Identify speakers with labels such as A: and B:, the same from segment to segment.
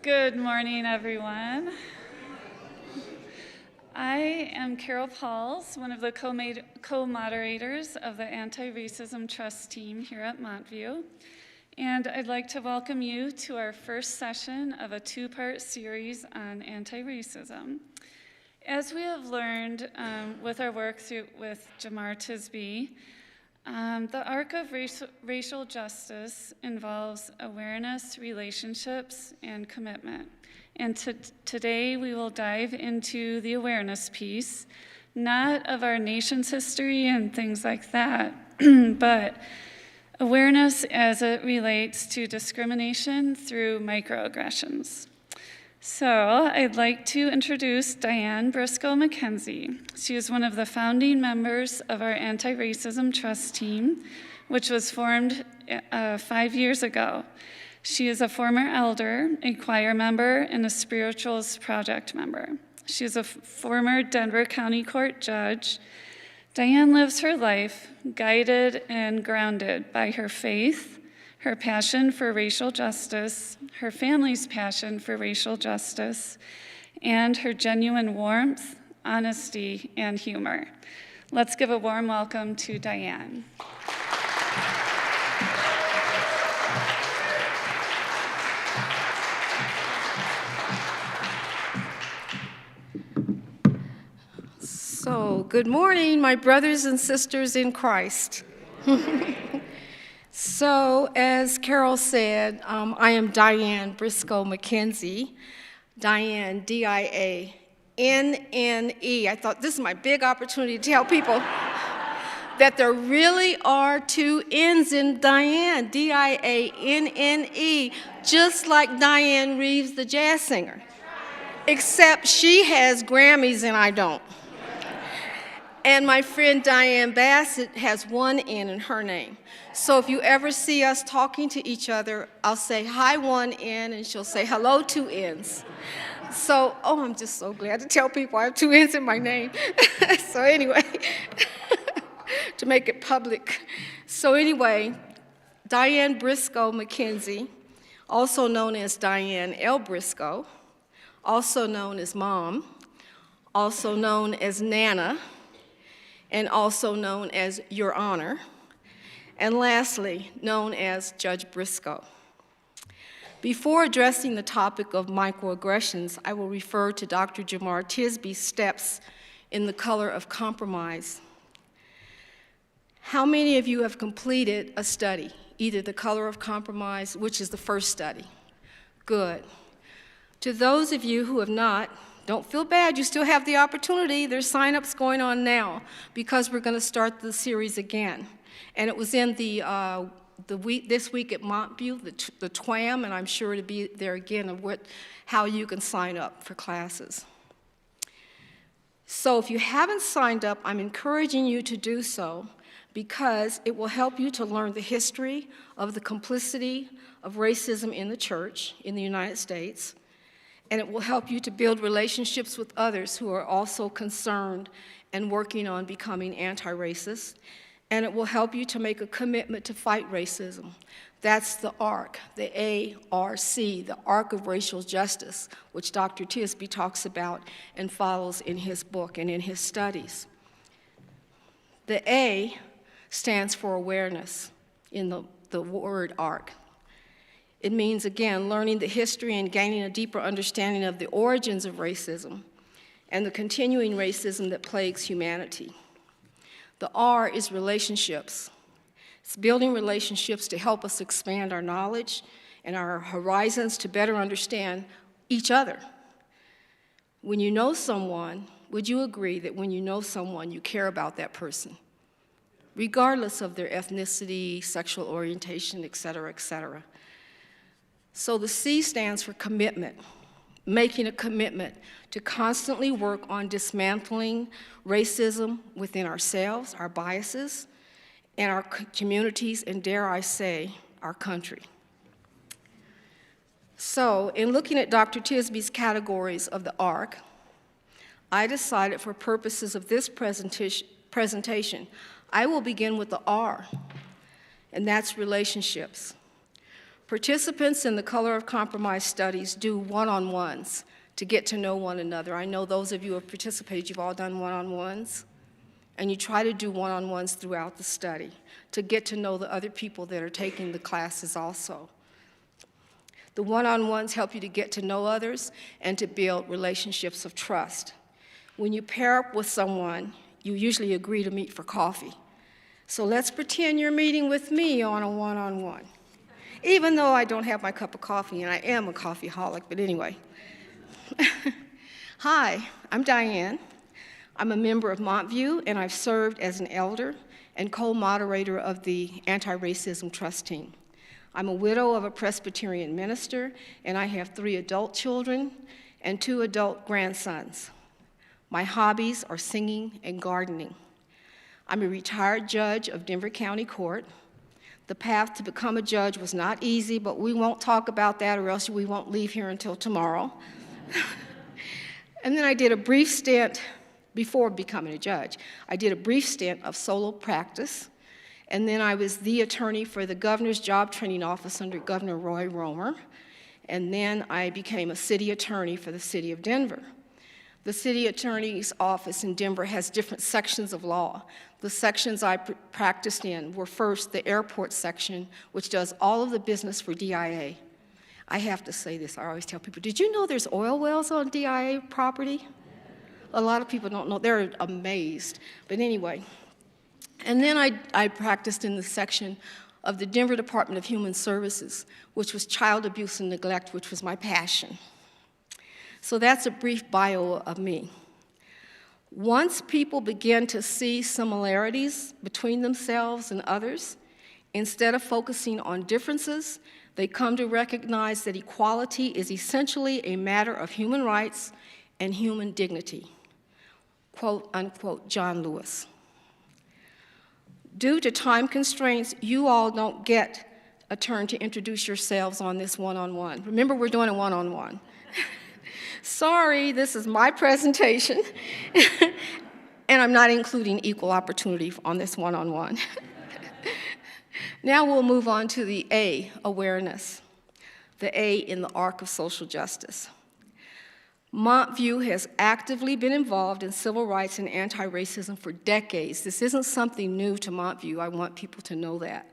A: Good morning, everyone. I am Carol Pauls, one of the co-moderators of the Anti-Racism Trust team here at Montview, and I'd like to welcome you to our first session of a two-part series on anti-racism. As we have learned with our work with Jemar Tisby, the arc of racial justice involves awareness, relationships, and commitment. And today we will dive into the awareness piece, not of our nation's history and things like that, but awareness as it relates to discrimination through microaggressions. So I'd like to introduce Dianne Briscoe McKenzie. She is one of the founding members of our Anti-Racism Trust team, which was formed 5 years ago. She is a former elder, a choir member, and a spirituals project member. She is a former Denver County Court judge. Dianne lives her life guided and grounded by her faith, her passion for racial justice, her family's passion for racial justice, and her genuine warmth, honesty, and humor. Let's give a warm welcome to Dianne.
B: So, good morning, my brothers and sisters in Christ. So, as Carol said, I am Dianne Briscoe McKenzie. Dianne, D-I-A-N-N-E. I thought this is my big opportunity to tell people that there really are two N's in Dianne, D-I-A-N-N-E, just like Dianne Reeves, the jazz singer. Except she has Grammys and I don't. And my friend Diane Bassett has one N in her name. So if you ever see us talking to each other, I'll say hi one N and she'll say hello two N's. So, I'm just so glad to tell people I have two N's in my name. So anyway, to make it public. So anyway, Dianne Briscoe McKenzie, also known as Dianne L. Briscoe, also known as Mom, also known as Nana, and also known as Your Honor, and lastly, known as Judge Briscoe. Before addressing the topic of microaggressions, I will refer to Dr. Jemar Tisby's steps in the color of compromise. How many of you have completed a study, either the color of compromise, which is the first study? Good. To those of you who have not, don't feel bad, you still have the opportunity. There's sign-ups going on now because we're going to start the series again. And it was in this week at Montview, the TWAM, and I'm sure it'll be there again of how you can sign up for classes. So if you haven't signed up, I'm encouraging you to do so because it will help you to learn the history of the complicity of racism in the church in the United States. And it will help you to build relationships with others who are also concerned and working on becoming anti-racist. And it will help you to make a commitment to fight racism. That's the ARC, the A-R-C, the Arc of Racial Justice, which Dr. Tisby talks about and follows in his book and in his studies. The A stands for awareness in the word ARC. It means, again, learning the history and gaining a deeper understanding of the origins of racism and the continuing racism that plagues humanity. The R is relationships. It's building relationships to help us expand our knowledge and our horizons to better understand each other. When you know someone, would you agree that when you know someone, you care about that person, regardless of their ethnicity, sexual orientation, et cetera, et cetera? So the C stands for commitment, making a commitment to constantly work on dismantling racism within ourselves, our biases, and our communities, and dare I say, our country. So in looking at Dr. Tisby's categories of the ARC, I decided for purposes of this presentation, I will begin with the R, and that's relationships. Participants in the Color of Compromise studies do one-on-ones to get to know one another. I know those of you who have participated, you've all done one-on-ones, and you try to do one-on-ones throughout the study to get to know the other people that are taking the classes also. The one-on-ones help you to get to know others and to build relationships of trust. When you pair up with someone, you usually agree to meet for coffee. So let's pretend you're meeting with me on a one-on-one. Even though I don't have my cup of coffee, and I am a coffeeholic, but anyway. Hi, I'm Dianne. I'm a member of Montview, and I've served as an elder and co-moderator of the Anti-Racism Trust Team. I'm a widow of a Presbyterian minister, and I have 3 adult children and 2 adult grandsons. My hobbies are singing and gardening. I'm a retired judge of Denver County Court. The path to become a judge was not easy, but we won't talk about that or else we won't leave here until tomorrow. And then I did a brief stint, before becoming a judge, I did a brief stint of solo practice, and then I was the attorney for the governor's job training office under Governor Roy Romer, and then I became a city attorney for the city of Denver. The city attorney's office in Denver has different sections of law. The sections I practiced in were first the airport section, which does all of the business for DIA. I have to say this, I always tell people, did you know there's oil wells on DIA property? A lot of people don't know, they're amazed. But anyway, and then I practiced in the section of the Denver Department of Human Services, which was child abuse and neglect, which was my passion. So that's a brief bio of me. Once people begin to see similarities between themselves and others, instead of focusing on differences, they come to recognize that equality is essentially a matter of human rights and human dignity. Quote, unquote, John Lewis. Due to time constraints, you all don't get a turn to introduce yourselves on this one-on-one. Remember, we're doing a one-on-one. Sorry, this is my presentation, and I'm not including equal opportunity on this one-on-one. Now we'll move on to the A, awareness, the A in the arc of social justice. Montview has actively been involved in civil rights and anti-racism for decades. This isn't something new to Montview. I want people to know that.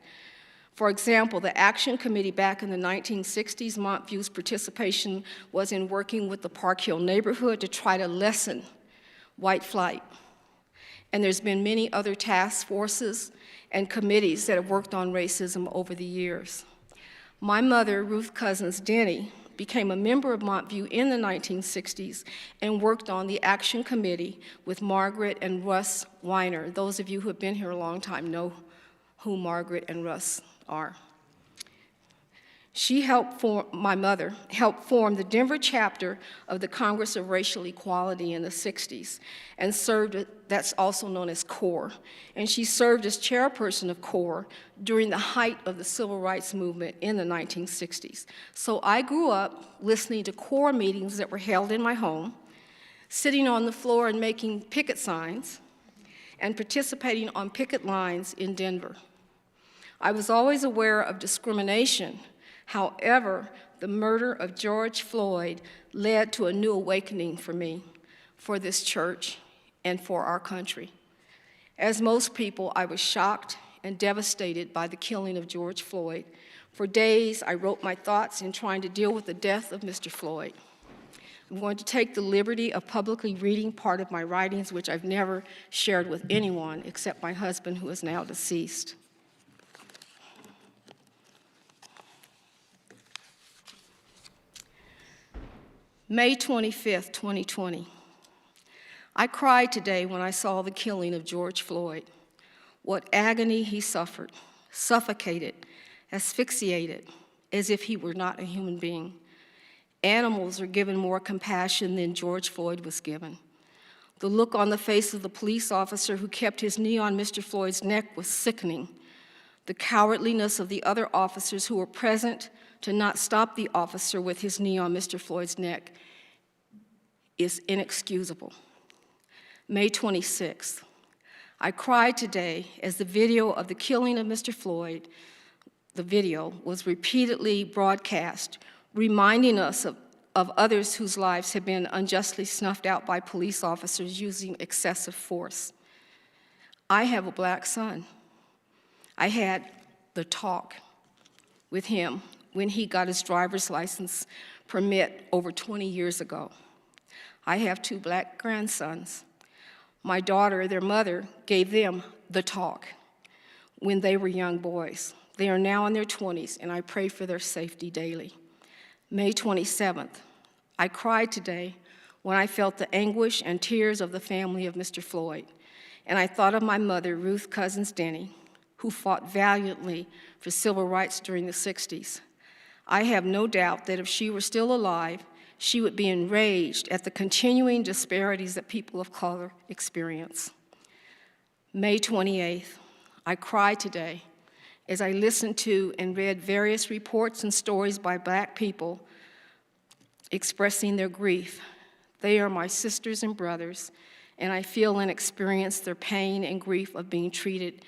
B: For example, the Action Committee back in the 1960s, Montview's participation was in working with the Park Hill neighborhood to try to lessen white flight. And there's been many other task forces and committees that have worked on racism over the years. My mother, Ruth Cousins Denny, became a member of Montview in the 1960s and worked on the Action Committee with Margaret and Russ Weiner. Those of you who have been here a long time know who Margaret and Russ are. My mother helped form the Denver chapter of the Congress of Racial Equality in the 60s and served, that's also known as CORE. And she served as chairperson of CORE during the height of the civil rights movement in the 1960s. So I grew up listening to CORE meetings that were held in my home, sitting on the floor and making picket signs, and participating on picket lines in Denver. I was always aware of discrimination. However, the murder of George Floyd led to a new awakening for me, for this church, and for our country. As most people, I was shocked and devastated by the killing of George Floyd. For days, I wrote my thoughts in trying to deal with the death of Mr. Floyd. I'm going to take the liberty of publicly reading part of my writings, which I've never shared with anyone except my husband, who is now deceased. May 25th, 2020. I cried today when I saw the killing of George Floyd. What agony he suffered, suffocated, asphyxiated, as if he were not a human being. Animals are given more compassion than George Floyd was given. The look on the face of the police officer who kept his knee on Mr. Floyd's neck was sickening. The cowardliness of the other officers who were present to not stop the officer with his knee on Mr. Floyd's neck is inexcusable. May 26th. I cried today as the video of the killing of Mr. Floyd the video, was repeatedly broadcast, reminding us of others whose lives have been unjustly snuffed out by police officers using excessive force. I have a black son. I had the talk with him when he got his driver's license permit over 20 years ago. I have 2 black grandsons. My daughter, their mother, gave them the talk when they were young boys. They are now in their 20s, and I pray for their safety daily. May 27th, I cried today when I felt the anguish and tears of the family of Mr. Floyd, and I thought of my mother, Ruth Cousins Denny, who fought valiantly for civil rights during the 60s. I have no doubt that if she were still alive, she would be enraged at the continuing disparities that people of color experience. May 28th, I cried today as I listened to and read various reports and stories by black people expressing their grief. They are my sisters and brothers, and I feel and experience their pain and grief of being treated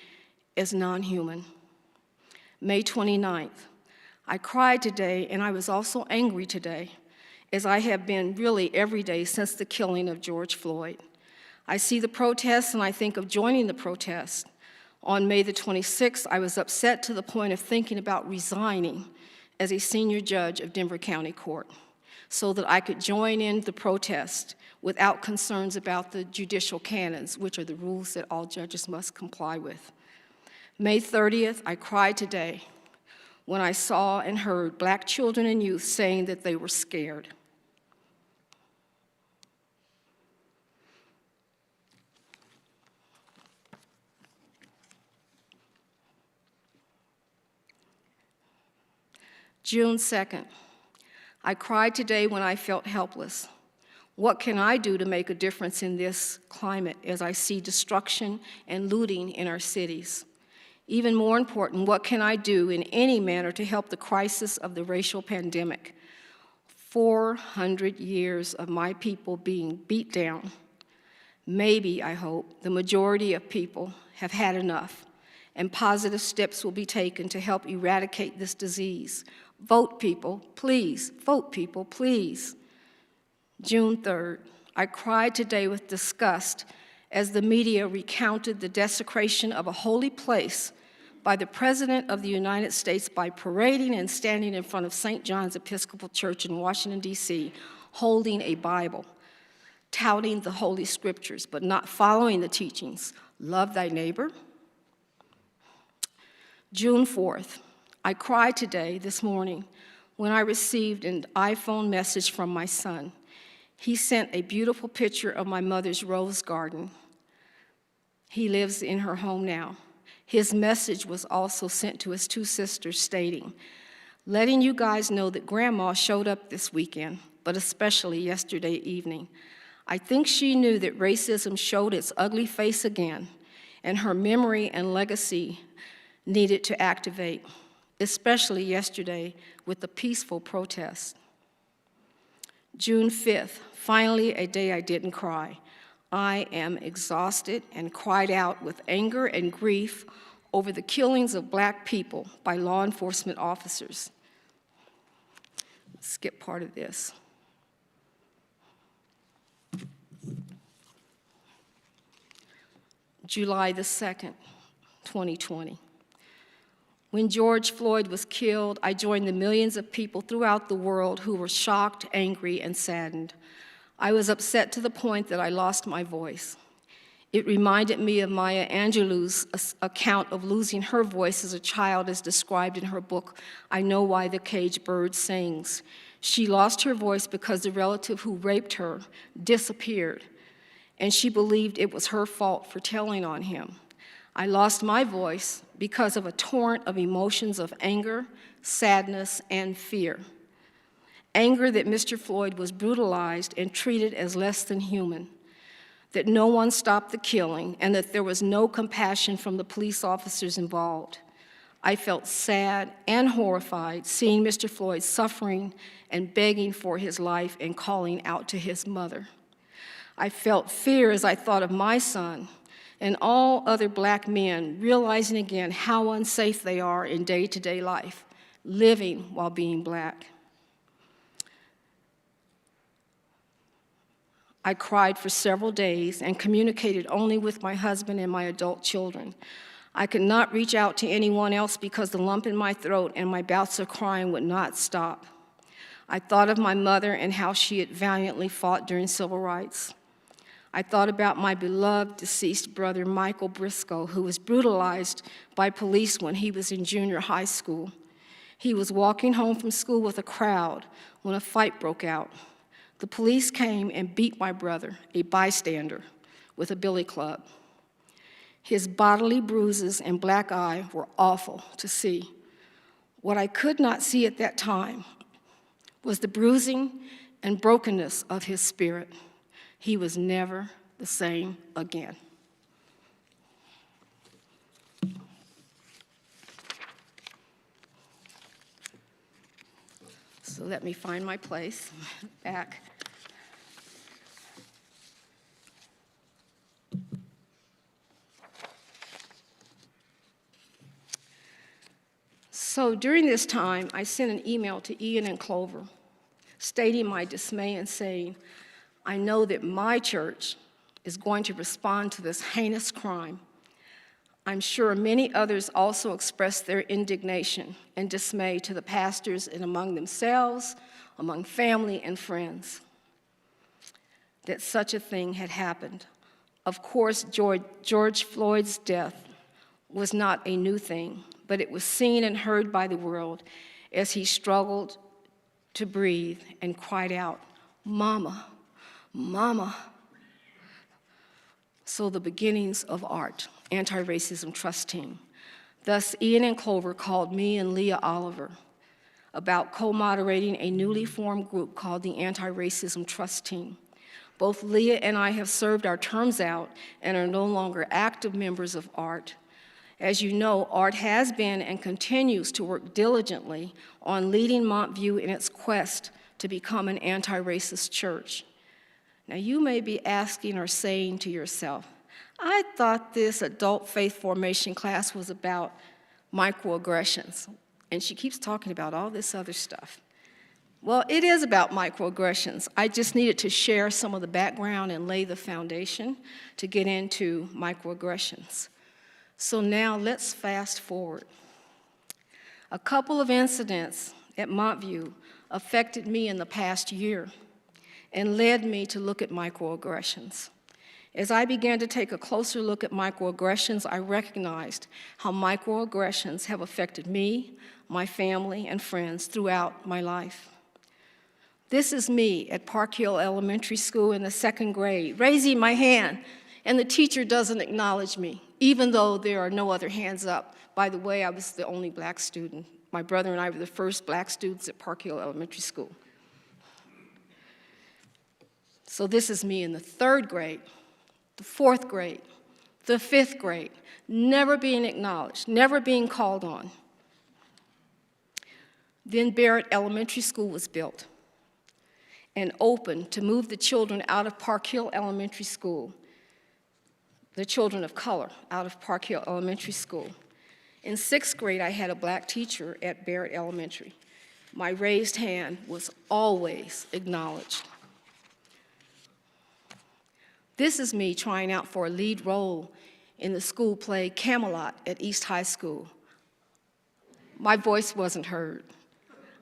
B: as non-human. May 29th, I cried today, and I was also angry today, as I have been really every day since the killing of George Floyd. I see the protests, and I think of joining the protests. On May the 26th, I was upset to the point of thinking about resigning as a senior judge of Denver County Court so that I could join in the protest without concerns about the judicial canons, which are the rules that all judges must comply with. May 30th, I cried today when I saw and heard black children and youth saying that they were scared. June 2nd, I cried today when I felt helpless. What can I do to make a difference in this climate as I see destruction and looting in our cities? Even more important, what can I do in any manner to help the crisis of the racial pandemic? 400 years of my people being beat down. Maybe, I hope, the majority of people have had enough, and positive steps will be taken to help eradicate this disease. Vote, people, please. Vote, people, please. June 3rd, I cried today with disgust as the media recounted the desecration of a holy place by the President of the United States by parading and standing in front of St. John's Episcopal Church in Washington, D.C., holding a Bible, touting the Holy Scriptures, but not following the teachings. Love thy neighbor. June 4th, I cried today, this morning, when I received an iPhone message from my son. He sent a beautiful picture of my mother's rose garden. He lives in her home now. His message was also sent to his 2 sisters stating, letting you guys know that Grandma showed up this weekend, but especially yesterday evening. I think she knew that racism showed its ugly face again, and her memory and legacy needed to activate, especially yesterday with the peaceful protest. June 5th, finally a day I didn't cry. I am exhausted and cried out with anger and grief over the killings of black people by law enforcement officers. Let's skip part of this. July the 2nd, 2020. When George Floyd was killed, I joined the millions of people throughout the world who were shocked, angry, and saddened. I was upset to the point that I lost my voice. It reminded me of Maya Angelou's account of losing her voice as a child as described in her book, I Know Why the Caged Bird Sings. She lost her voice because the relative who raped her disappeared, and she believed it was her fault for telling on him. I lost my voice because of a torrent of emotions of anger, sadness, and fear. Anger that Mr. Floyd was brutalized and treated as less than human, that no one stopped the killing, and that there was no compassion from the police officers involved. I felt sad and horrified seeing Mr. Floyd suffering and begging for his life and calling out to his mother. I felt fear as I thought of my son and all other black men realizing again how unsafe they are in day-to-day life, living while being black. I cried for several days and communicated only with my husband and my adult children. I could not reach out to anyone else because the lump in my throat and my bouts of crying would not stop. I thought of my mother and how she had valiantly fought during civil rights. I thought about my beloved deceased brother, Michael Briscoe, who was brutalized by police when he was in junior high school. He was walking home from school with a crowd when a fight broke out. The police came and beat my brother, a bystander, with a billy club. His bodily bruises and black eye were awful to see. What I could not see at that time was the bruising and brokenness of his spirit. He was never the same again. So let me find my place back. So during this time, I sent an email to Ian and Clover, stating my dismay and saying, I know that my church is going to respond to this heinous crime. I'm sure many others also expressed their indignation and dismay to the pastors and among themselves, among family and friends, that such a thing had happened. Of course, George Floyd's death was not a new thing, but it was seen and heard by the world as he struggled to breathe and cried out, "Mama, Mama." So the beginnings of ART, Anti-Racism Trust Team. Thus, Ian and Clover called me and Leah Oliver about co-moderating a newly formed group called the Anti-Racism Trust Team. Both Leah and I have served our terms out and are no longer active members of ART. As you know, ART has been and continues to work diligently on leading Montview in its quest to become an anti-racist church. Now, you may be asking or saying to yourself, I thought this adult faith formation class was about microaggressions, and she keeps talking about all this other stuff. Well, it is about microaggressions. I just needed to share some of the background and lay the foundation to get into microaggressions. So now let's fast forward. A couple of incidents at Montview affected me in the past year and led me to look at microaggressions. As I began to take a closer look at microaggressions, I recognized how microaggressions have affected me, my family, and friends throughout my life. This is me at Park Hill Elementary School in the 2nd grade, raising my hand, and the teacher doesn't acknowledge me, even though there are no other hands up. By the way, I was the only black student. My brother and I were the first black students at Park Hill Elementary School. So this is me in the 3rd grade, the 4th grade, the 5th grade, never being acknowledged, never being called on. Then Barrett Elementary School was built and opened to move the children out of Park Hill Elementary School, the children of color out of Park Hill Elementary School. In 6th grade, I had a black teacher at Barrett Elementary. My raised hand was always acknowledged. This is me trying out for a lead role in the school play Camelot at East High School. My voice wasn't heard.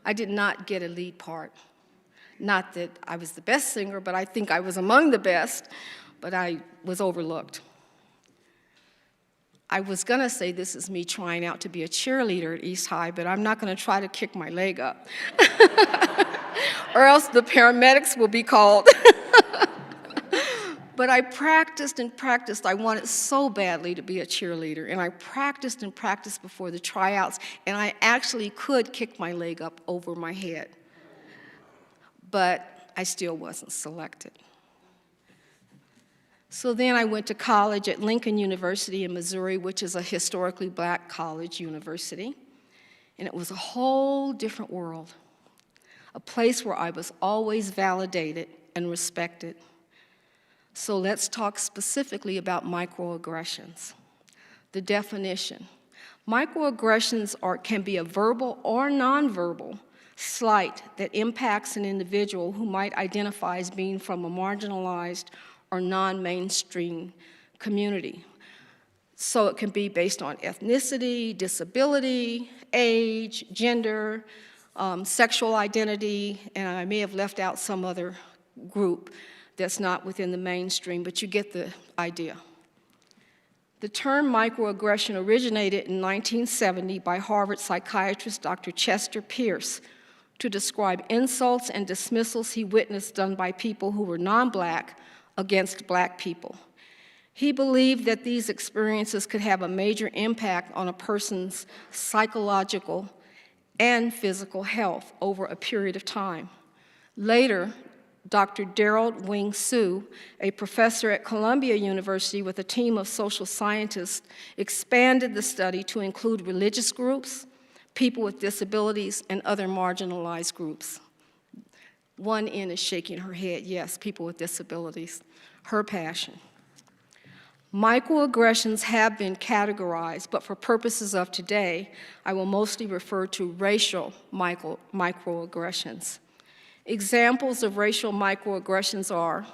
B: I did not get a lead part. Not that I was the best singer, but I think I was among the best, but I was overlooked. I was gonna say this is me trying out to be a cheerleader at East High, but I'm not gonna try to kick my leg up. Or else the paramedics will be called. But I practiced and practiced. I wanted so badly to be a cheerleader, and I practiced and practiced before the tryouts, and I actually could kick my leg up over my head. But I still wasn't selected. So then I went to college at Lincoln University in Missouri, which is a historically black college university, and it was a whole different world, a place where I was always validated and respected. So let's talk specifically about microaggressions. The definition. Microaggressions can be a verbal or nonverbal slight that impacts an individual who might identify as being from a marginalized or non-mainstream community. So it can be based on ethnicity, disability, age, gender, sexual identity, and I may have left out some other group that's not within the mainstream, but you get the idea. The term microaggression originated in 1970 by Harvard psychiatrist Dr. Chester Pierce to describe insults and dismissals he witnessed done by people who were non-Black against Black people. He believed that these experiences could have a major impact on a person's psychological and physical health over a period of time. Later, Dr. Darrell Wing Su, a professor at Columbia University with a team of social scientists, expanded the study to include religious groups, people with disabilities, and other marginalized groups. One end is shaking her head, yes, people with disabilities, her passion. Microaggressions have been categorized, but for purposes of today, I will mostly refer to racial microaggressions. Examples of racial microaggressions are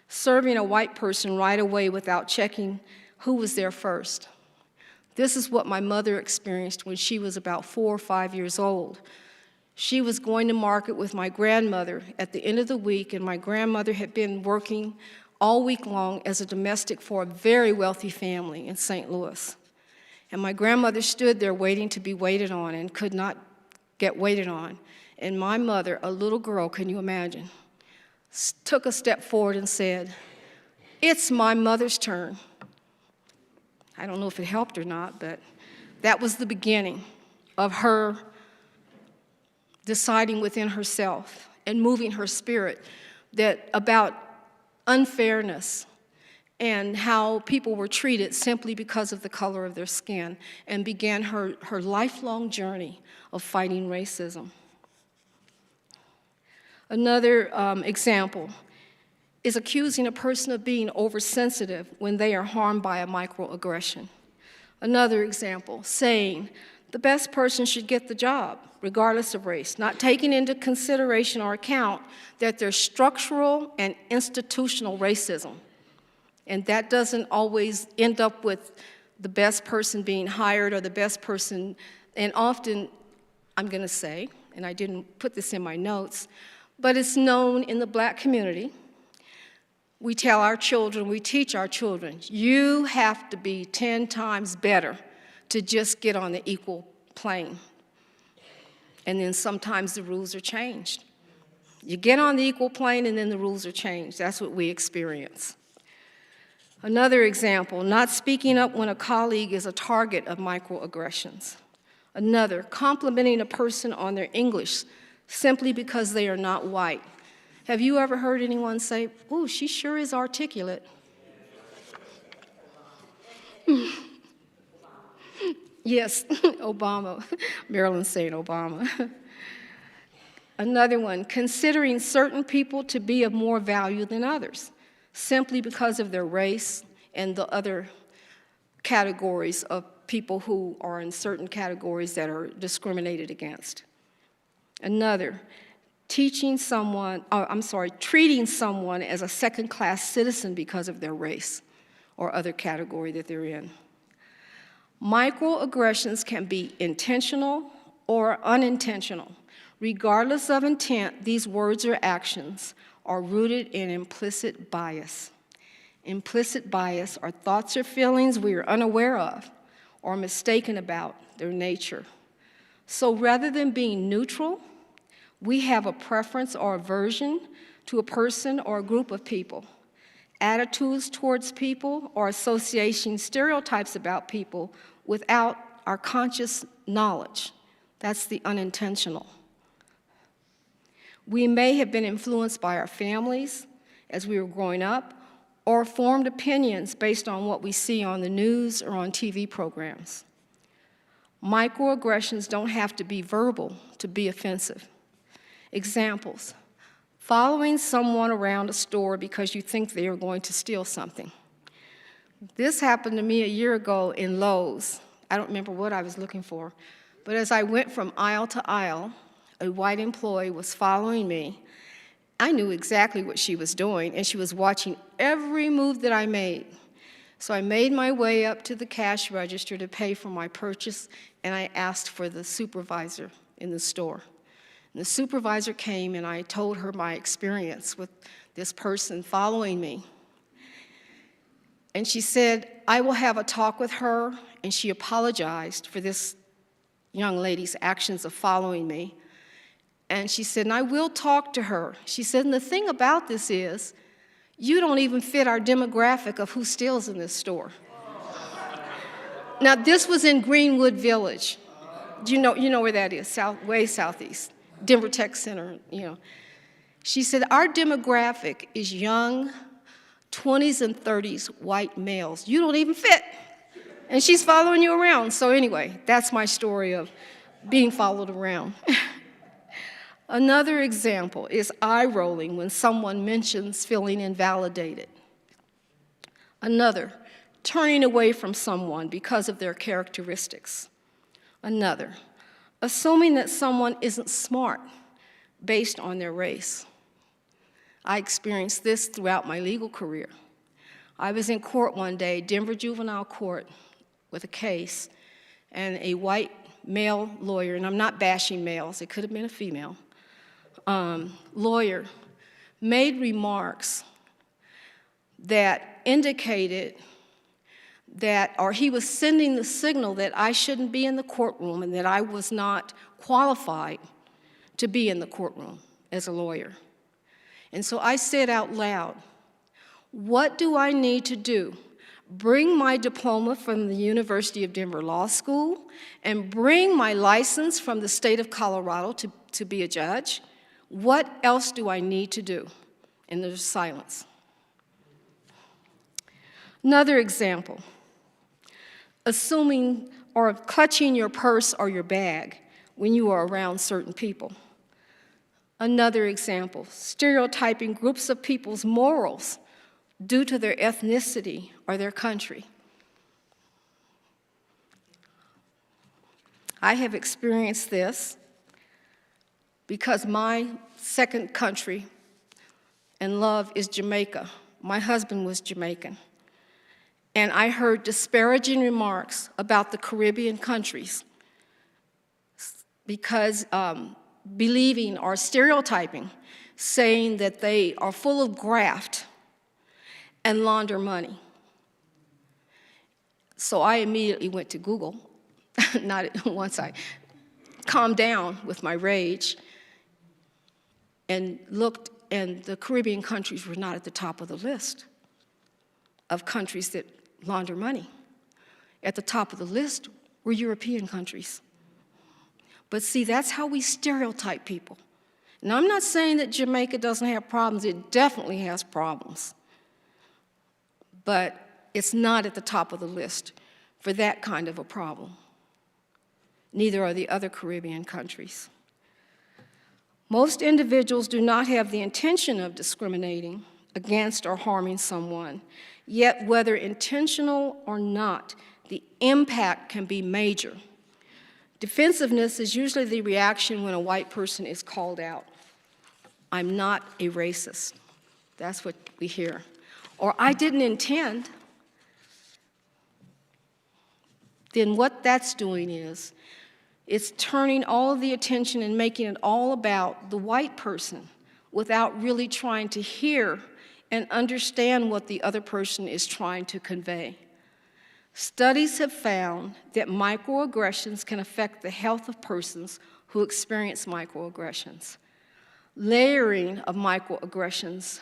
B: serving a white person right away without checking who was there first. This is what my mother experienced when she was about 4 or 5 years old. She was going to market with my grandmother at the end of the week, and my grandmother had been working all week long as a domestic for a very wealthy family in St. Louis. And my grandmother stood there waiting to be waited on and could not get waited on. And my mother, a little girl, can you imagine, took a step forward and said, "It's my mother's turn." I don't know if it helped or not, but that was the beginning of her deciding within herself and moving her spirit that about unfairness and how people were treated simply because of the color of their skin, and began her lifelong journey of fighting racism. Another example is accusing a person of being oversensitive when they are harmed by a microaggression. Another example, saying the best person should get the job, regardless of race, not taking into consideration or account that there's structural and institutional racism. And that doesn't always end up with the best person being hired or the best person, and often, I'm gonna say, and I didn't put this in my notes, but it's known in the Black community. We tell our children, we teach our children, you have to be 10 times better to just get on the equal plane. And then sometimes the rules are changed. You get on the equal plane and then the rules are changed. That's what we experience. Another example, not speaking up when a colleague is a target of microaggressions. Another, complimenting a person on their English simply because they are not white. Have you ever heard anyone say, "Ooh, she sure is articulate"? Yes, Obama. Marilyn's saying Obama. Another one, considering certain people to be of more value than others, simply because of their race and the other categories of people who are in certain categories that are discriminated against. Another, treating someone as a second-class citizen because of their race or other category that they're in. Microaggressions can be intentional or unintentional. Regardless of intent, these words or actions are rooted in implicit bias. Implicit bias are thoughts or feelings we are unaware of or mistaken about their nature. So rather than being neutral, we have a preference or aversion to a person or a group of people, attitudes towards people, or association stereotypes about people without our conscious knowledge. That's the unintentional. We may have been influenced by our families as we were growing up, or formed opinions based on what we see on the news or on TV programs. Microaggressions don't have to be verbal to be offensive. Examples, following someone around a store because you think they are going to steal something. This happened to me a year ago in Lowe's. I don't remember what I was looking for, but as I went from aisle to aisle, a white employee was following me. I knew exactly what she was doing, and she was watching every move that I made. So I made my way up to the cash register to pay for my purchase, and I asked for the supervisor in the store. And the supervisor came, and I told her my experience with this person following me. And she said, I will have a talk with her, and she apologized for this young lady's actions of following me. And she said, and I will talk to her. She said, and the thing about this is, you don't even fit our demographic of who steals in this store. Now, this was in Greenwood Village. You know where that is, way southeast, Denver Tech Center, you know. She said, our demographic is young, 20s and 30s white males. You don't even fit. And she's following you around. So anyway, that's my story of being followed around. Another example is eye rolling when someone mentions feeling invalidated. Another, turning away from someone because of their characteristics. Another, assuming that someone isn't smart based on their race. I experienced this throughout my legal career. I was in court one day, Denver Juvenile Court, with a case, and a white male lawyer, and I'm not bashing males, it could have been a female, lawyer made remarks that indicated that, or he was sending the signal that I shouldn't be in the courtroom and that I was not qualified to be in the courtroom as a lawyer. And so I said out loud, what do I need to do? Bring my diploma from the University of Denver Law School and bring my license from the state of Colorado to be a judge? What else do I need to do? And there's silence. Another example, assuming or clutching your purse or your bag when you are around certain people. Another example, stereotyping groups of people's morals due to their ethnicity or their country. I have experienced this because my second country and love is Jamaica. My husband was Jamaican. And I heard disparaging remarks about the Caribbean countries because believing or stereotyping, saying that they are full of graft and launder money. So I immediately went to Google, not once I calmed down with my rage, and looked, and the Caribbean countries were not at the top of the list of countries that launder money. At the top of the list were European countries. But see, that's how we stereotype people. Now, I'm not saying that Jamaica doesn't have problems. It definitely has problems. But it's not at the top of the list for that kind of a problem. Neither are the other Caribbean countries. Most individuals do not have the intention of discriminating against or harming someone, yet whether intentional or not, the impact can be major. Defensiveness is usually the reaction when a white person is called out. I'm not a racist. That's what we hear. Or I didn't intend. Then what that's doing is, it's turning all of the attention and making it all about the white person without really trying to hear and understand what the other person is trying to convey. Studies have found that microaggressions can affect the health of persons who experience microaggressions. Layering of microaggressions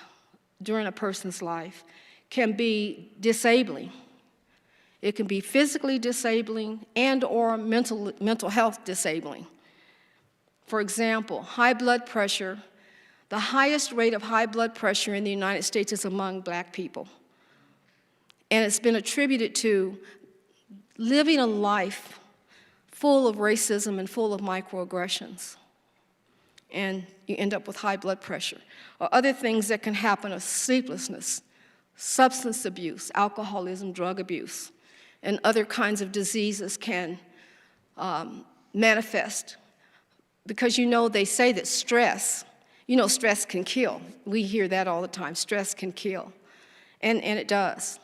B: during a person's life can be disabling. It can be physically disabling and or mental health disabling. For example, high blood pressure, the highest rate of high blood pressure in the United States is among Black people. And it's been attributed to living a life full of racism and full of microaggressions. and you end up with high blood pressure. Or other things that can happen are sleeplessness, substance abuse, alcoholism, drug abuse, and other kinds of diseases can manifest. Because they say that stress, stress can kill. We hear that all the time, stress can kill, and it does.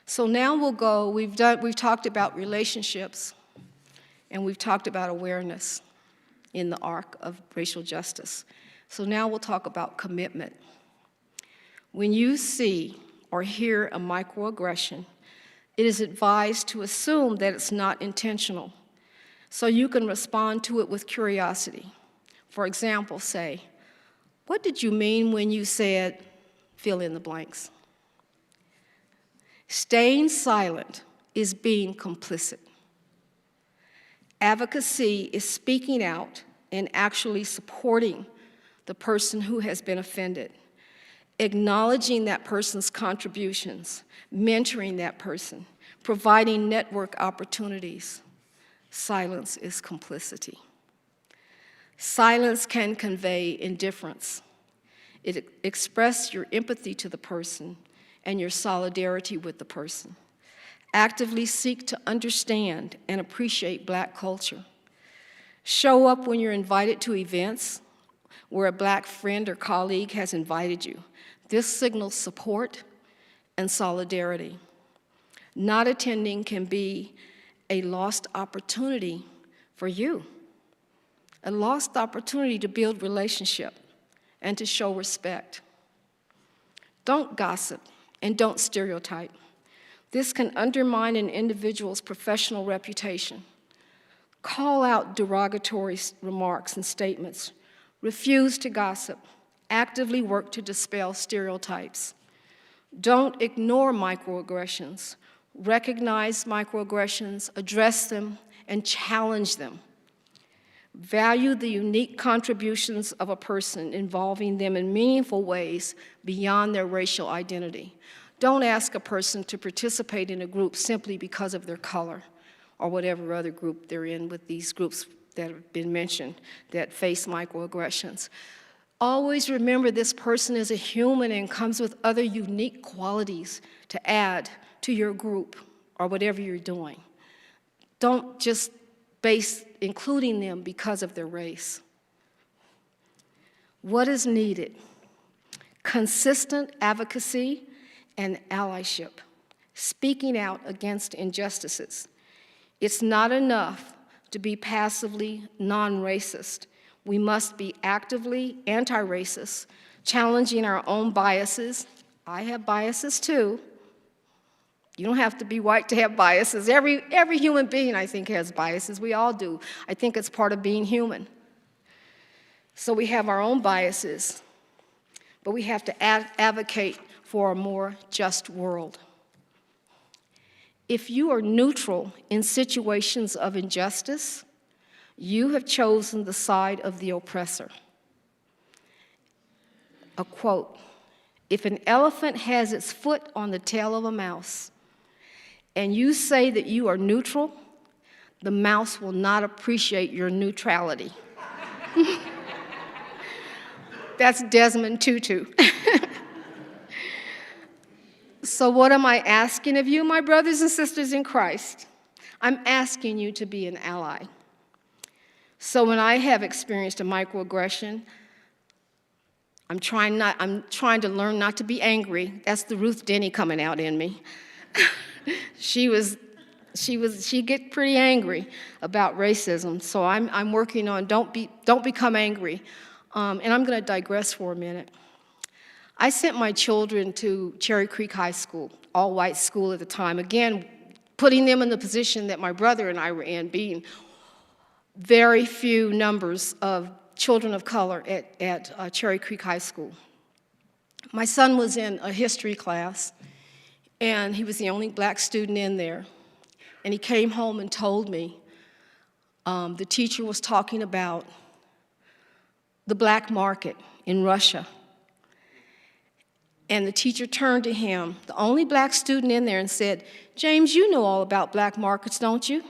B: So now we've talked about relationships, and we've talked about awareness in the arc of racial justice. So now we'll talk about commitment. When you see or hear a microaggression, it is advised to assume that it's not intentional, so you can respond to it with curiosity. For example, say, "What did you mean when you said," fill in the blanks. Staying silent is being complicit. Advocacy is speaking out and actually supporting the person who has been offended, acknowledging that person's contributions, mentoring that person, providing network opportunities. Silence is complicity. Silence can convey indifference. It expresses your empathy to the person and your solidarity with the person. Actively seek to understand and appreciate Black culture. Show up when you're invited to events where a Black friend or colleague has invited you. This signals support and solidarity. Not attending can be a lost opportunity for you, a lost opportunity to build relationship and to show respect. Don't gossip and don't stereotype. This can undermine an individual's professional reputation. Call out derogatory remarks and statements. Refuse to gossip. Actively work to dispel stereotypes. Don't ignore microaggressions. Recognize microaggressions, address them, and challenge them. Value the unique contributions of a person, involving them in meaningful ways beyond their racial identity. Don't ask a person to participate in a group simply because of their color or whatever other group they're in with these groups that have been mentioned that face microaggressions. Always remember this person is a human and comes with other unique qualities to add to your group or whatever you're doing. Don't just base including them because of their race. What is needed? Consistent advocacy and allyship, speaking out against injustices. It's not enough to be passively non-racist. We must be actively anti-racist, challenging our own biases. I have biases too. You don't have to be white to have biases. Every human being, I think, has biases. We all do. I think it's part of being human. So we have our own biases, but we have to advocate for a more just world. If you are neutral in situations of injustice, you have chosen the side of the oppressor. A quote, "If an elephant has its foot on the tail of a mouse, and you say that you are neutral, the mouse will not appreciate your neutrality." That's Desmond Tutu. So what am I asking of you, my brothers and sisters in Christ? I'm asking you to be an ally. So when I have experienced a microaggression, I'm trying to learn not to be angry. That's the Ruth Denny coming out in me. She get pretty angry about racism. So I'm working on don't become angry. And I'm going to digress for a minute. I sent my children to Cherry Creek High School, all-white school at the time. Again, putting them in the position that my brother and I were in, being very few numbers of children of color at Cherry Creek High School. My son was in a history class, and he was the only Black student in there. And he came home and told me the teacher was talking about the black market in Russia. And the teacher turned to him, the only Black student in there, and said, "James, you know all about black markets, don't you?"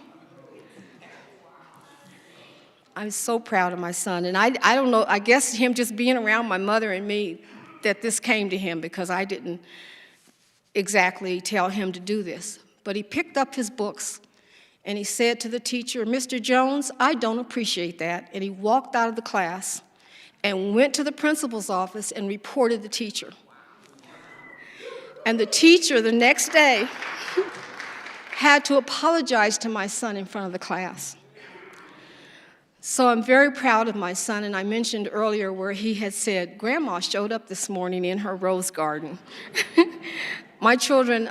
B: I'm so proud of my son. And I don't know, I guess him just being around my mother and me, that this came to him, because I didn't exactly tell him to do this. But he picked up his books and he said to the teacher, "Mr. Jones, I don't appreciate that." And he walked out of the class and went to the principal's office and reported the teacher. And the teacher the next day had to apologize to my son in front of the class. So I'm very proud of my son, and I mentioned earlier where he had said, "Grandma showed up this morning in her rose garden." My children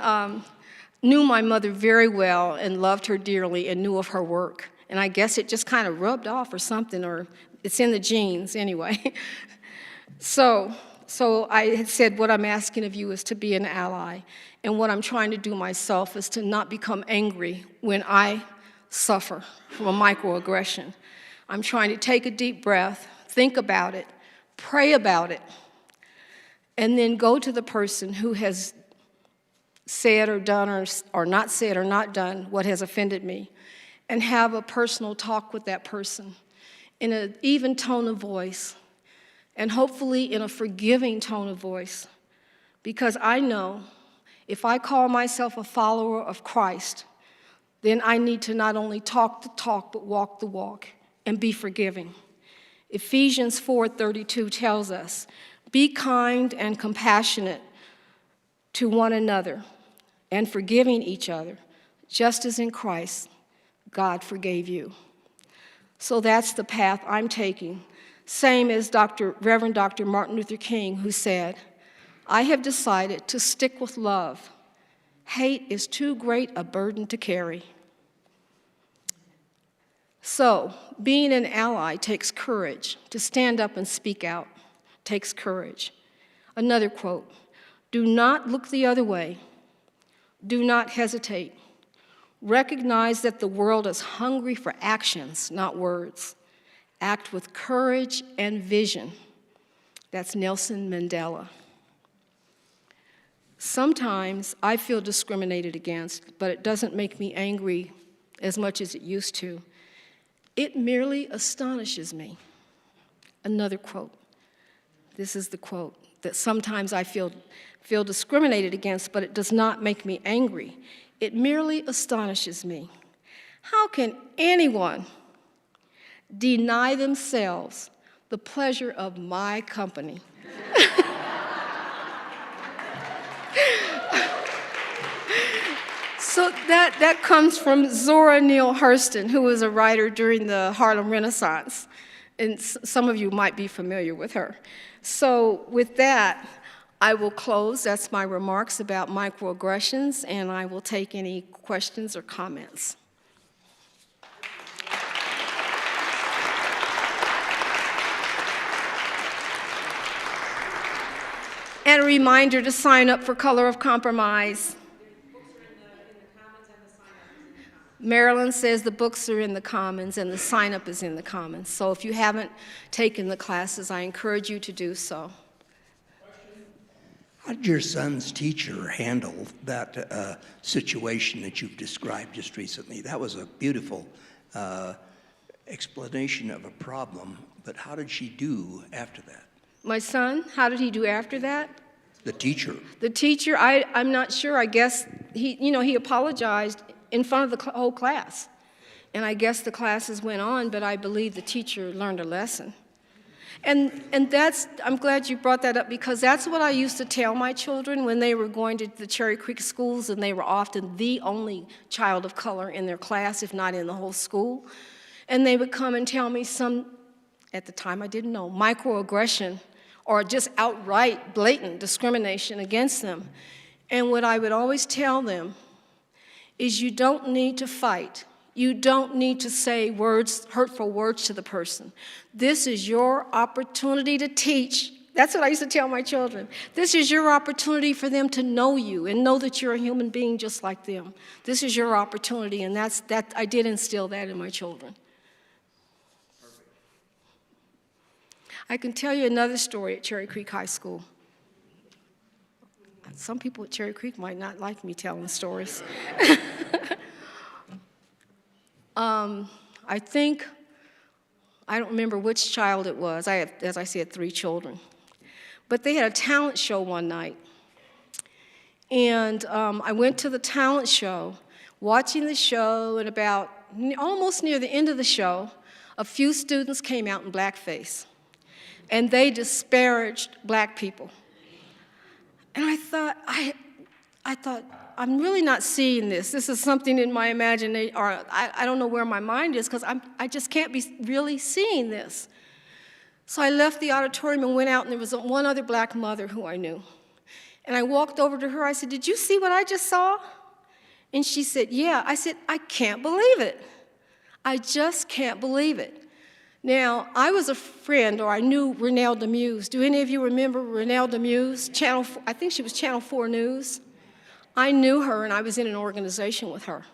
B: knew my mother very well and loved her dearly and knew of her work. And I guess it just kind of rubbed off or something, or it's in the genes anyway. So I had said, what I'm asking of you is to be an ally. And what I'm trying to do myself is to not become angry when I suffer from a microaggression. I'm trying to take a deep breath, think about it, pray about it, and then go to the person who has said or done or not said or not done what has offended me, and have a personal talk with that person in an even tone of voice, and hopefully in a forgiving tone of voice, because I know if I call myself a follower of Christ, then I need to not only talk the talk, but walk the walk and be forgiving. Ephesians 4:32 tells us, "Be kind and compassionate to one another and forgiving each other, just as in Christ God forgave you." So that's the path I'm taking. Same as Reverend Dr. Martin Luther King, who said, "I have decided to stick with love. Hate is too great a burden to carry." So, being an ally takes courage. To stand up and speak out takes courage. Another quote, "Do not look the other way. Do not hesitate. Recognize that the world is hungry for actions, not words. Act with courage and vision." That's Nelson Mandela. Sometimes I feel discriminated against, but it doesn't make me angry as much as it used to. It merely astonishes me. Another quote. This is the quote, that sometimes I feel discriminated against, but it does not make me angry. It merely astonishes me. How can anyone deny themselves the pleasure of my company? So that comes from Zora Neale Hurston, who was a writer during the Harlem Renaissance. And some of you might be familiar with her. So with that, I will close. That's my remarks about microaggressions, and I will take any questions or comments. And a reminder to sign up for Color of Compromise. Marilyn says the books are in the Commons and the sign-up is in the Commons. So if you haven't taken the classes, I encourage you to do so.
C: How did your son's teacher handle that situation that you've described just recently? That was a beautiful explanation of a problem, but how did she do after that?
B: My son, how did he do after that?
C: The teacher.
B: The teacher, I'm not sure. I guess he apologized in front of the whole class. And I guess the classes went on, but I believe the teacher learned a lesson. And I'm glad you brought that up, because that's what I used to tell my children when they were going to the Cherry Creek schools, and they were often the only child of color in their class, if not in the whole school. And they would come and tell me at the time I didn't know, microaggression or just outright blatant discrimination against them. And what I would always tell them is, you don't need to fight. You don't need to say hurtful words to the person. This is your opportunity to teach. That's what I used to tell my children. This is your opportunity for them to know you and know that you're a human being just like them. This is your opportunity, and I did instill that in my children. I can tell you another story at Cherry Creek High School. Some people at Cherry Creek might not like me telling stories. I think I don't remember which child it was. I have, as I said, 3 children. But they had a talent show one night. And I went to the talent show, watching the show, and about almost near the end of the show, a few students came out in blackface. And they disparaged black people. And I thought, I'm really not seeing this. This is something in my imagination, or I don't know where my mind is, because I just can't be really seeing this. So I left the auditorium and went out, and there was one other black mother who I knew. And I walked over to her. I said, "Did you see what I just saw?" And she said, "Yeah." I said, "I can't believe it. I just can't believe it." Now, I was a friend, or I knew Renelle DeMuse. Do any of you remember Renelle DeMuse? I think she was Channel 4 News. I knew her, and I was in an organization with her.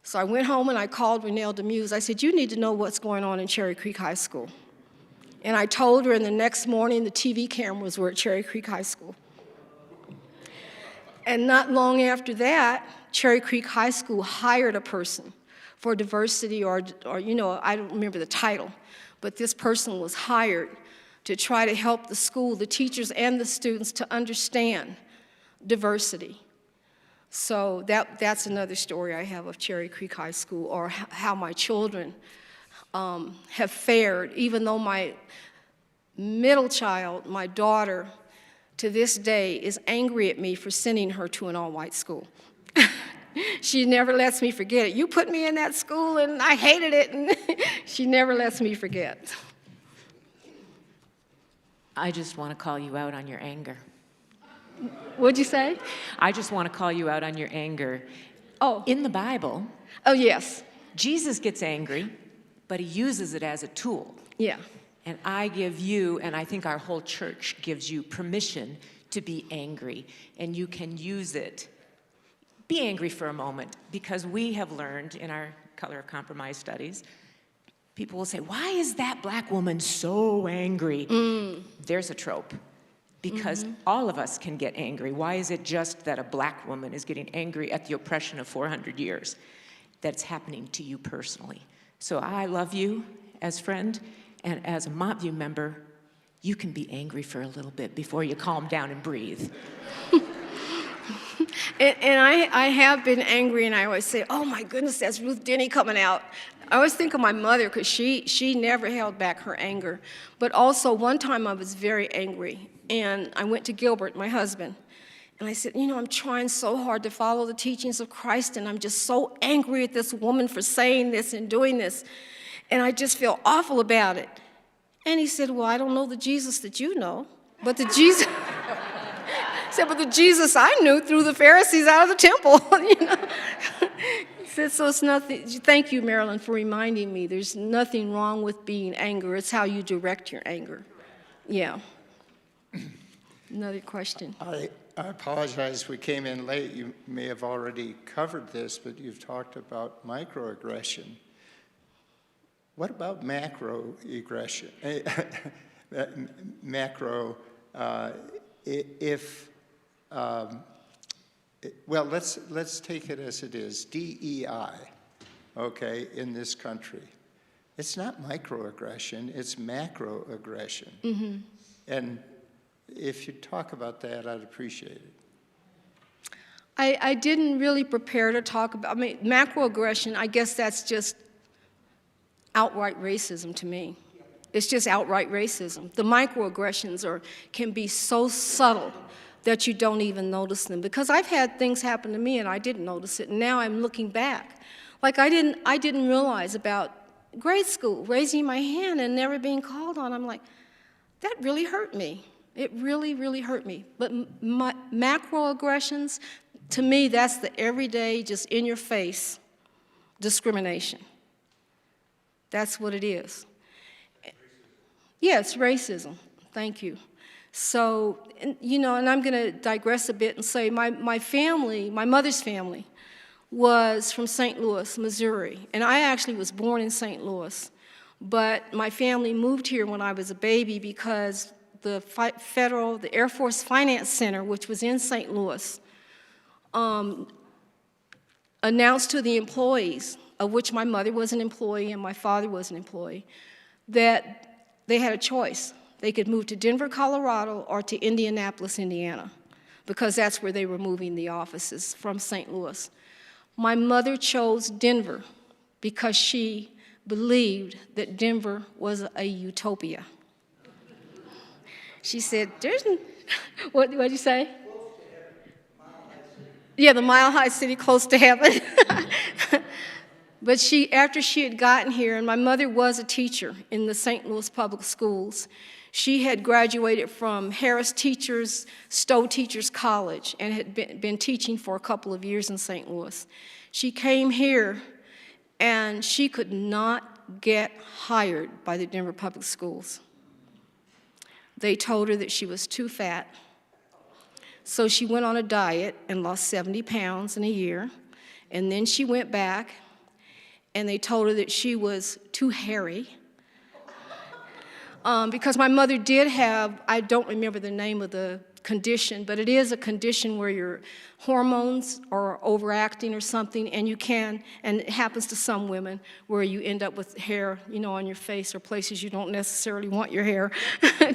B: So I went home, and I called Renelle DeMuse. I said, "You need to know what's going on in Cherry Creek High School." And I told her, and the next morning, the TV cameras were at Cherry Creek High School. And not long after that, Cherry Creek High School hired a person for diversity, or I don't remember the title, but this person was hired to try to help the school, the teachers and the students, to understand diversity. So that's another story I have of Cherry Creek High School, or how my children have fared, even though my middle child, my daughter, to this day is angry at me for sending her to an all-white school. She never lets me forget it. "You put me in that school and I hated it," and she never lets me forget.
D: I just want to call you out on your anger.
B: What'd you say?
D: I just want to call you out on your anger.
B: Oh.
D: In the Bible,
B: Oh, yes.
D: Jesus gets angry, but he uses it as a tool.
B: Yeah.
D: And I give you, and I think our whole church gives you permission to be angry, and you can use it. Be angry for a moment, because we have learned in our Color of Compromise studies, people will say, "Why is that black woman so angry?" There's a trope, because all of us can get angry. Why is it just that a black woman is getting angry at the oppression of 400 years? That's happening to you personally. So I love you as friend, and as a Montview member, you can be angry for a little bit before you calm down and breathe.
B: And I have been angry, and I always say, "Oh my goodness, that's Ruth Denny coming out." I always think of my mother, because she never held back her anger. But also, one time I was very angry, and I went to Gilbert, my husband, and I said, "I'm trying so hard to follow the teachings of Christ, and I'm just so angry at this woman for saying this and doing this, and I just feel awful about it." And he said, "Well, I don't know the Jesus that you know, but the Jesus..." But the Jesus I knew threw the Pharisees out of the temple, He said, "So it's nothing." Thank you, Marilyn, for reminding me. There's nothing wrong with being angry. It's how you direct your anger. Yeah. Another question.
E: I apologize, we came in late. You may have already covered this, but you've talked about microaggression. What about macroaggression? Well, let's take it as it is. DEI, okay, in this country. It's not microaggression, it's macroaggression.
B: Mm-hmm.
E: And if you talk about that, I'd appreciate it.
B: I didn't really prepare to talk about, macroaggression, I guess that's just outright racism to me. It's just outright racism. The microaggressions can be so subtle that you don't even notice them. Because I've had things happen to me and I didn't notice it, and now I'm looking back. Like I didn't realize about grade school, raising my hand and never being called on. I'm like, that really hurt me. It really, really hurt me. But macroaggressions, to me, that's the everyday, just in your face discrimination. That's what it is. Yeah, it's racism. Thank you. So, and I'm going to digress a bit and say my family, my mother's family, was from St. Louis, Missouri. And I actually was born in St. Louis. But my family moved here when I was a baby because the Air Force Finance Center, which was in St. Louis, announced to the employees, of which my mother was an employee and my father was an employee, that they had a choice. They could move to Denver, Colorado, or to Indianapolis, Indiana, because that's where they were moving the offices from St. Louis. My mother chose Denver because she believed that Denver was a utopia. She said, what did you say? Yeah, the Mile High City, close to heaven. But after she had gotten here, and my mother was a teacher in the St. Louis public schools, she had graduated from Harris Stowe Teachers College, and had been teaching for a couple of years in St. Louis. She came here, and she could not get hired by the Denver public schools. They told her that she was too fat. So she went on a diet and lost 70 pounds in a year. And then she went back, and they told her that she was too hairy. Because my mother did have, I don't remember the name of the condition, but it is a condition where your hormones are overacting or something, and you can, and it happens to some women, where you end up with hair, on your face or places you don't necessarily want your hair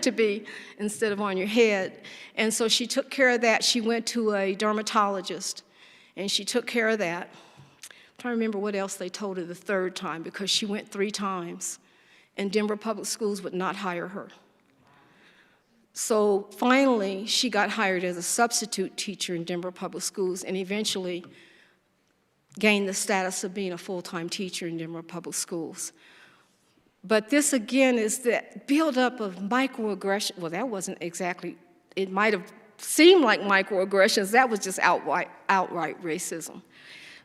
B: to be, instead of on your head. And so she took care of that. She went to a dermatologist, and she took care of that. I'm trying to remember what else they told her the third time, because she went 3 times, and Denver Public Schools would not hire her. So finally, she got hired as a substitute teacher in Denver Public Schools, and eventually gained the status of being a full-time teacher in Denver Public Schools. But this, again, is the buildup of microaggression. Well, that wasn't exactly, it might have seemed like microaggressions. That was just outright racism,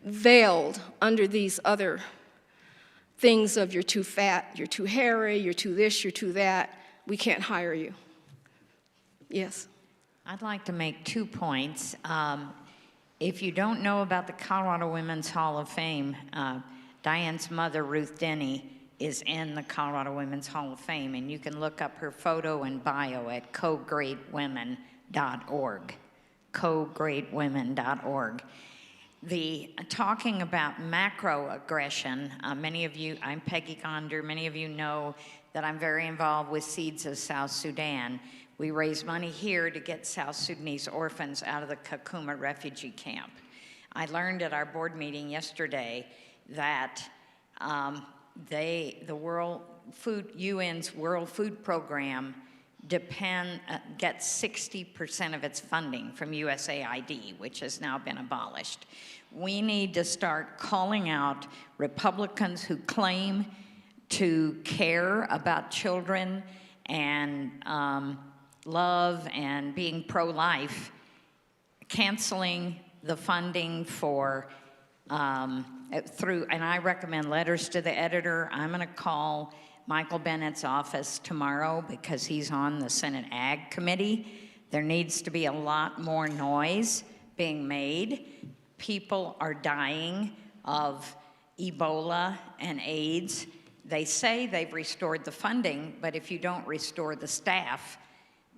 B: veiled under these other things of you're too fat, you're too hairy, you're too this, you're too that, we can't hire you. Yes?
F: I'd like to make 2 points. If you don't know about the Colorado Women's Hall of Fame, Diane's mother, Ruth Denny, is in the Colorado Women's Hall of Fame, and you can look up her photo and bio at cogreatwomen.org, cogreatwomen.org. Talking about macroaggression, many of you, I'm Peggy Gonder, many of you know that I'm very involved with Seeds of South Sudan. We raise money here to get South Sudanese orphans out of the Kakuma refugee camp. I learned at our board meeting yesterday that UN's World Food Program gets 60% of its funding from USAID, which has now been abolished. We need to start calling out Republicans who claim to care about children and love and being pro-life, canceling the funding for and I recommend letters to the editor. I'm going to call Michael Bennett's office tomorrow because he's on the Senate Ag Committee. There needs to be a lot more noise being made. People are dying of Ebola and AIDS. They say they've restored the funding, but if you don't restore the staff,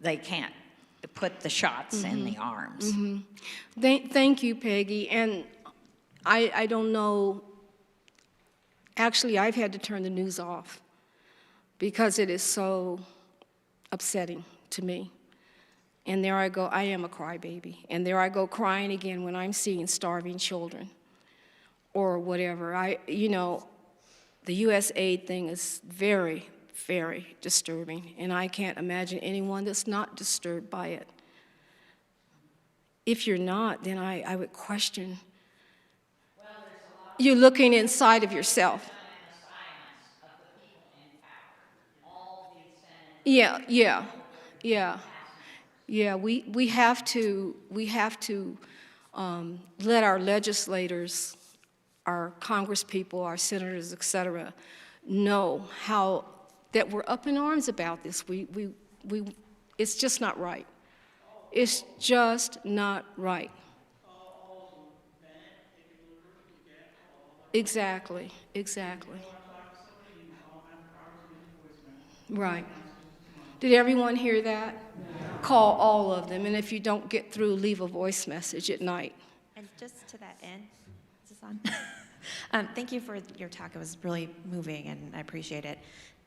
F: they can't put the shots in the arms.
B: Thank you, Peggy. And I don't know, actually, I've had to turn the news off because it is so upsetting to me. And there I go, I am a crybaby. And there I go crying again when I'm seeing starving children or whatever. The U.S. aid thing is very, very disturbing, and I can't imagine anyone that's not disturbed by it. If you're not, then I would question. You're looking inside of yourself. Yeah. We have to let our legislators, our congresspeople, our senators, et cetera, know that we're up in arms about this. It's just not right. It's just not right. Exactly. Right. Did everyone hear that? Call all of them, and if you don't get through, leave a voice message at night.
G: And just to that end, is this on? Thank you for your talk. It was really moving, and I appreciate it.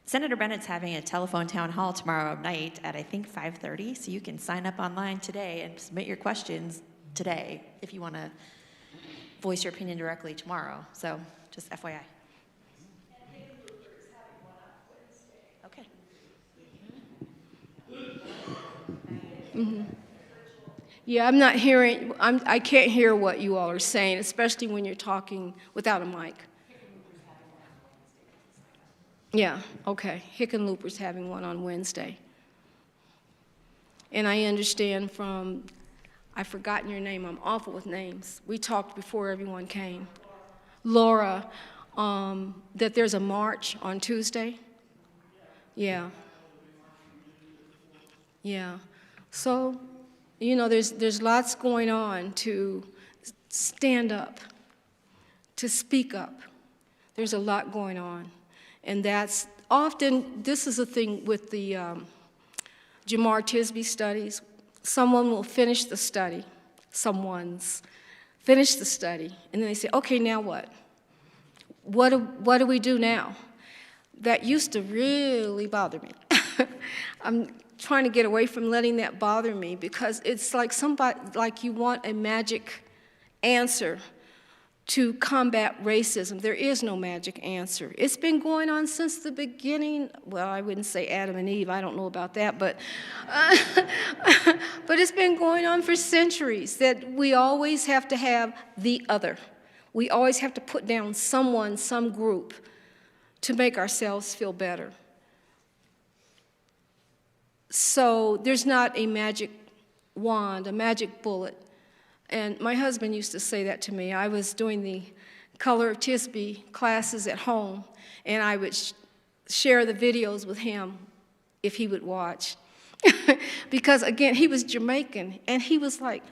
G: Senator Bennett's having a telephone town hall tomorrow night at, I think, 5:30, so you can sign up online today and submit your questions today if you want to voice your opinion directly tomorrow. So just FYI. Okay.
B: Yeah, I'm not hearing, I can't hear what you all are saying, especially when you're talking without a mic. Yeah, okay. Hickenlooper's having one on Wednesday. And I understand from, I've forgotten your name, I'm awful with names. We talked before everyone came. Laura, that there's a march on Tuesday. Yeah. Yeah. So, you know, there's lots going on to stand up, to speak up. There's a lot going on. And that's often, this is a thing with the Jamar Tisby studies. Someone will finish the study, someone's finished the study, and then they say, okay, now what? What do we do now? That used to really bother me. I'm trying to get away from letting that bother me because it's like like you want a magic answer to combat racism. There is no magic answer. It's been going on since the beginning. Well, I wouldn't say Adam and Eve. I don't know about that, but but it's been going on for centuries that we always have to have the other. We always have to put down someone, some group, to make ourselves feel better. So there's not a magic wand, a magic bullet. And my husband used to say that to me. I was doing the Color of Tisby classes at home, and I would share the videos with him if he would watch. Because, again, he was Jamaican, and he was like,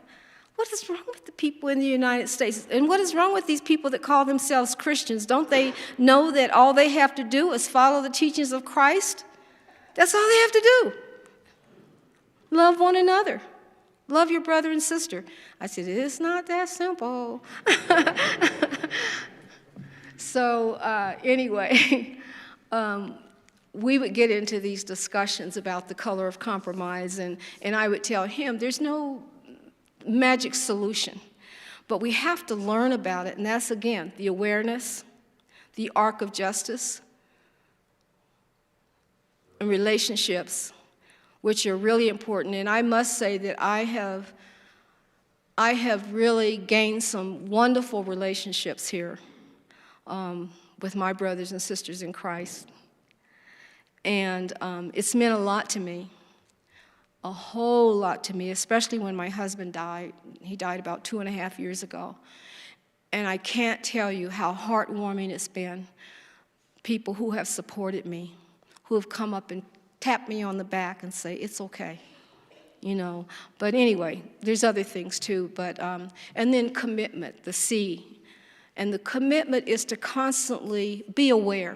B: what is wrong with the people in the United States? And what is wrong with these people that call themselves Christians? Don't they know that all they have to do is follow the teachings of Christ? That's all they have to do. Love one another. Love your brother and sister. I said, it's not that simple. So anyway, we would get into these discussions about the color of compromise, and I would tell him there's no magic solution, but we have to learn about it, and that's, again, the awareness, the arc of justice, and relationships, which are really important. And I must say that I have really gained some wonderful relationships here with my brothers and sisters in Christ. And it's meant a lot to me, a whole lot to me, especially when my husband died. He died about 2.5 years ago. And I can't tell you how heartwarming it's been. People who have supported me, who have come up and tap me on the back and say, it's okay, you know. But anyway, there's other things too, but, and then commitment, the C. And the commitment is to constantly be aware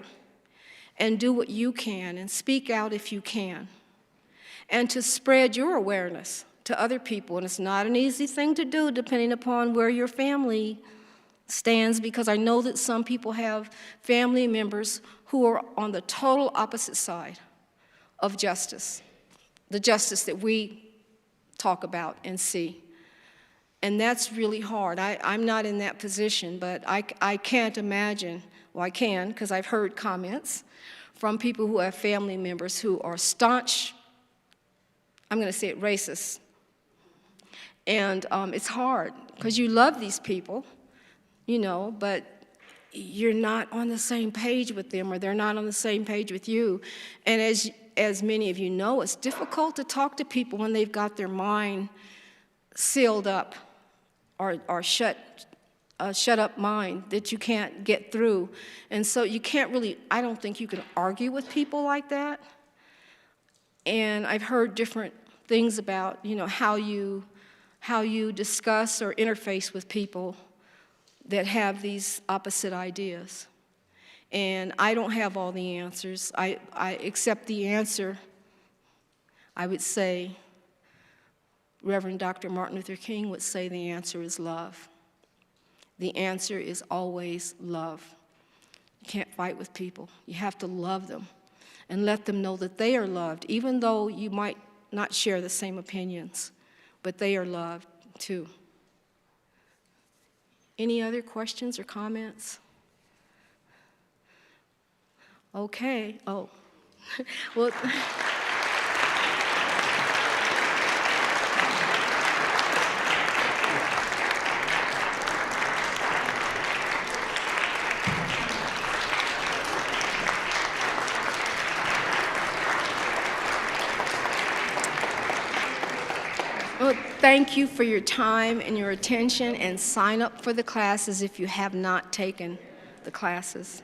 B: and do what you can and speak out if you can. And to spread your awareness to other people. And it's not an easy thing to do depending upon where your family stands, because I know that some people have family members who are on the total opposite side of justice, the justice that we talk about and see. And that's really hard. I'm not in that position, but I can't imagine, well, I can, because I've heard comments from people who have family members who are staunch, I'm going to say it, racist. And it's hard, because you love these people, you know, but you're not on the same page with them, or they're not on the same page with you. And as many of you know, it's difficult to talk to people when they've got their mind sealed up or shut up mind that you can't get through. And so you can't really, I don't think you can argue with people like that. And I've heard different things about, you know, how you discuss or interface with people that have these opposite ideas. And I don't have all the answers. I accept the answer, I would say, Reverend Dr. Martin Luther King would say the answer is love. The answer is always love. You can't fight with people. You have to love them. and let them know that they are loved, even though you might not share the same opinions, but they are loved too. Any other questions or comments? Okay. Oh. Well. Well, thank you for your time and your attention, and sign up for the classes if you have not taken the classes.